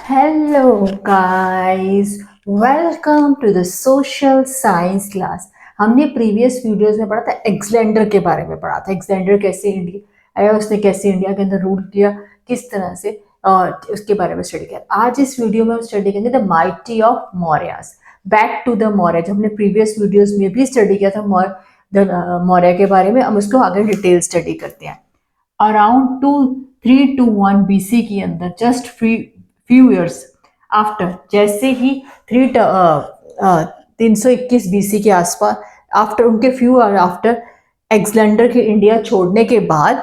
Hello guys, welcome to the social science class. हमने previous videos में पढ़ा था एलेक्जेंडर के बारे में पढ़ा था। एलेक्जेंडर कैसे इंडिया आया, उसने कैसे इंडिया के अंदर रूल किया, किस तरह से, और उसके बारे में स्टडी किया। आज इस वीडियो में हम स्टडी करेंगे the mighty of Mauryas. Back to the Maurya, जो हमने प्रीवियस वीडियोस में भी स्टडी किया था मौर्य के बारे में, हम उसको आगे डिटेल स्टडी करते हैं। अराउंड 321 BC के अंदर, जस्ट फ्यू ईयर्स आफ्टर, जैसे ही 321 BC के आसपास, आफ्टर उनके फ्यू आफ्टर एलेक्जेंडर के इंडिया छोड़ने के बाद,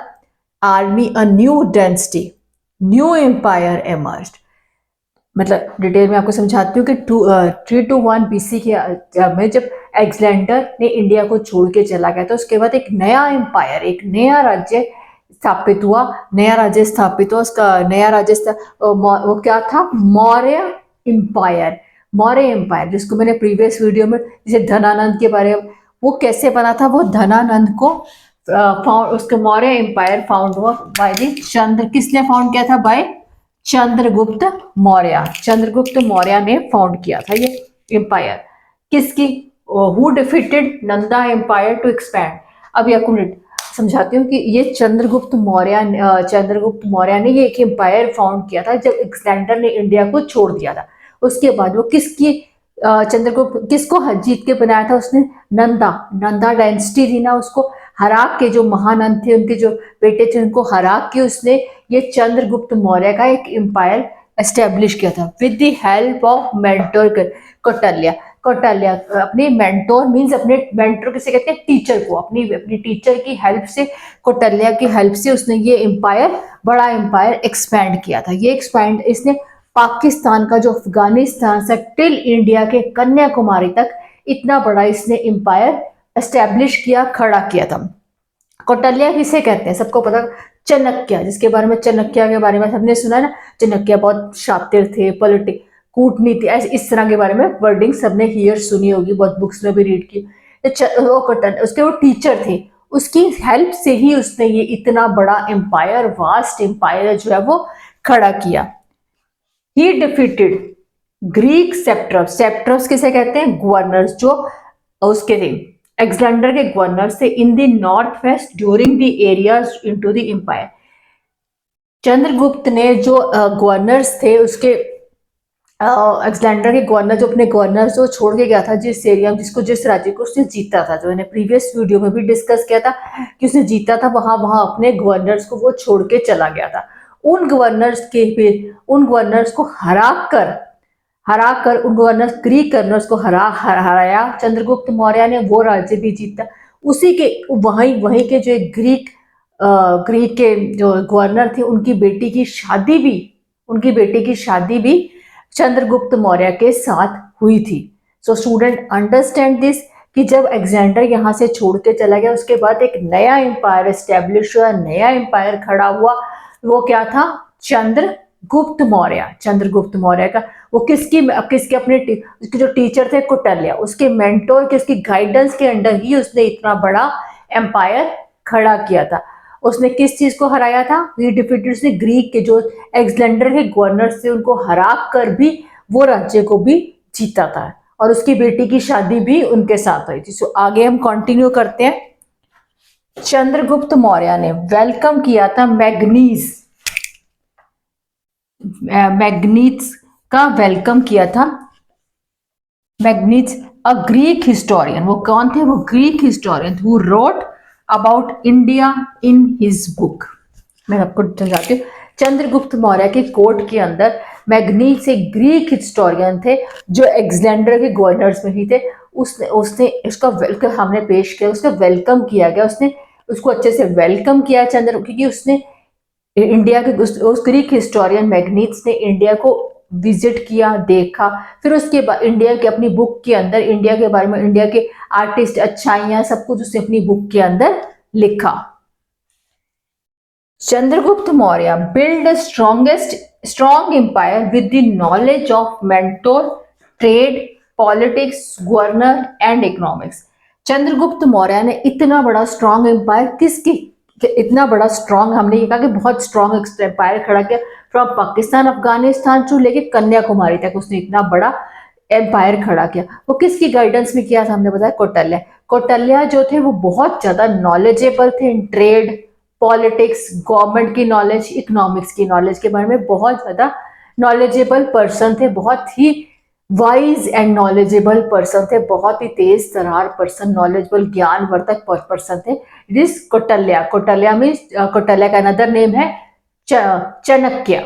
army a new density, new empire emerged. मतलब डिटेल में आपको समझाती हूँ कि 321 BC के में जब एलेक्जेंडर ने इंडिया को छोड़ के चला गया, तो उसके बाद एक नया एम्पायर, एक नया राज्य स्थापित हुआ। उसका नया राज्य वो क्या था? मौर्य एम्पायर। मौर्य एम्पायर, जिसको मैंने प्रीवियस वीडियो में, जैसे धनानंद के बारे में, वो कैसे बना था, वो धनानंद को उसका मौर्य एम्पायर फाउंड हुआ बाय द चंद्र। किसने फाउंड किया था? बाय चंद्रगुप्त मौर्य। चंद्रगुप्त मौर्य ने फाउंड किया था ये एम्पायर। किसकी? Who defeated Nanda empire to expand. अभी आपको समझाती हूँ कि ये चंद्रगुप्त मौर्य ने ये एक एम्पायर फाउंड किया था जब अलेक्जेंडर ने इंडिया को छोड़ दिया था। उसके बाद वो चंद्रगुप्त किसको जीत के बनाया था उसने? नंदा डायनेस्टी थी ना, उसको हरा के, जो महानंद थे उनके जो बेटे थे, उनको हरा के उसने ये चंद्रगुप्त मौर्य का एक एम्पायर एस्टेब्लिश किया था with the help of mentor Kautilya. अपने मेंटोर मींस, अपने मेंटोर किसे कहते हैं? टीचर को। अपनी टीचर की हेल्प से, कौटिल्य की हेल्प से उसने ये एम्पायर, बड़ा एम्पायर एक्सपैंड किया था। ये एक्सपैंड इसने पाकिस्तान का, जो अफगानिस्तान से टिल इंडिया के कन्याकुमारी तक, इतना बड़ा इसने एम्पायर एस्टेब्लिश किया, खड़ा किया था। कौटिल्य किसे कहते हैं? सबको पता। चाणक्य, जिसके बारे में, चाणक्य के बारे में सबने सुना है ना। चाणक्य बहुत शातिर थे, कूटनीति, इस तरह के बारे में वर्डिंग सबने हियर सुनी होगी, बहुत बुक्स में भी रीड की। उसके वो टीचर थे, उसकी हेल्प से ही उसने ये इतना बड़ा एम्पायर, वास्ट एम्पायर जो है वो खड़ा किया। ही डिफीटेड ग्रीक सेप्ट्रप्स किसे कहते हैं? गवर्नर्स, जो उसके थे, अलेक्जेंडर के गवर्नर थे in the north west during the areas into the empire. Chandragupta ने जो गवर्नर्स थे उसके, अलेक्जेंडर के गवर्नर, जो अपने गवर्नर जो छोड़ के गया था, जिस एरिया में, जिस राज्य को उसने जीता था, जो मैंने प्रीवियस वीडियो में भी डिस्कस किया था कि उसने जीता था, वहां अपने गवर्नर्स को वो छोड़ के चला गया था। उन गवर्नर्स को हरा कर उन ग्रीक गवर्नर्स को हराया चंद्रगुप्त मौर्य ने, वो राज्य भी जीता। उसी के वहीं के जो ग्रीक के जो गवर्नर थे, उनकी बेटी की शादी भी चंद्रगुप्त मौर्य के साथ हुई थी। सो स्टूडेंट अंडरस्टैंड दिस, कि जब अलेक्जेंडर यहाँ से छोड़ के चला गया, उसके बाद एक नया एम्पायर एस्टेब्लिश हुआ, नया एम्पायर खड़ा हुआ। वो क्या था? चंद्रगुप्त मौर्य का। वो किसके उसके जो टीचर थे कौटिल्य, उसके मेंटोर के, उसकी गाइडेंस के अंडर ही उसने इतना बड़ा एम्पायर खड़ा किया था। उसने किस चीज को हराया था? ये डिफीटेड, उसने ग्रीक के जो अलेक्जेंडर के गवर्नर थे उनको हरा कर भी वो राज्य को भी जीता था, और उसकी बेटी की शादी भी उनके साथ हुई थी। सो आगे हम कंटिन्यू करते हैं। चंद्रगुप्त मौर्य ने वेलकम किया था मैग्नीज का वेलकम किया था। मैग्नीज अ ग्रीक हिस्टोरियन, वो कौन थे? वो Greek historian who wrote about India in his book. मैं आपको समझाती हूँ। चंद्रगुप्त मौर्य के कोर्ट के अंदर मैग्नीज एक ग्रीक हिस्टोरियन थे, जो अलेक्जेंडर के गवर्नर्स में ही थे। उसने इसका वेलकम हमने पेश किया, उसका वेलकम किया गया, उसने उसको अच्छे से वेलकम किया क्योंकि उसने इंडिया के उस ग्रीक हिस्टोरियन मैग्नीज ने इंडिया को विजिट किया, देखा। फिर उसके बाद इंडिया के अपनी बुक के अंदर इंडिया के बारे में, इंडिया के आर्टिस्ट, अच्छाइयां, सब कुछ उसने अपनी बुक के अंदर लिखा। Chandragupta Maurya built a strong empire with the knowledge of mentor, trade, politics, governor and economics. Chandragupta Maurya ने इतना बड़ा स्ट्रॉन्ग एम्पायर, हमने ये कहा कि बहुत स्ट्रॉन्ग एम्पायर खड़ा किया फ्रॉम पाकिस्तान अफगानिस्तान टू लेके कन्याकुमारी तक उसने इतना बड़ा एम्पायर खड़ा किया। वो किसकी गाइडेंस में किया था? हमने बताया कौटिल्य। कौटिल्य जो थे वो बहुत ज्यादा नॉलेजेबल थे इन ट्रेड, पॉलिटिक्स, गवर्नमेंट की नॉलेज, इकोनॉमिक्स की नॉलेज के बारे में बहुत ज्यादा नॉलेजेबल पर्सन थे, बहुत ही वाइज एंड नॉलेजेबल पर्सन थे, बहुत ही तेज तरार पर्सन, नॉलेजेबल ज्ञानवर्धक पर्सन थे। It is Kautilya. Kautilya means, Kautilya का अनदर नेम है Chanakya.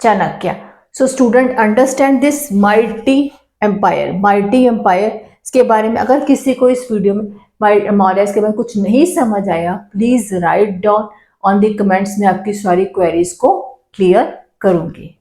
Chanakya. So student understand this mighty empire, mighty empire. इसके बारे में अगर किसी को इस वीडियो में मौर्य इसके बारे में कुछ नहीं समझ आया, please write down on the comments में, आपकी सारी क्वेरीज को क्लियर करूंगी।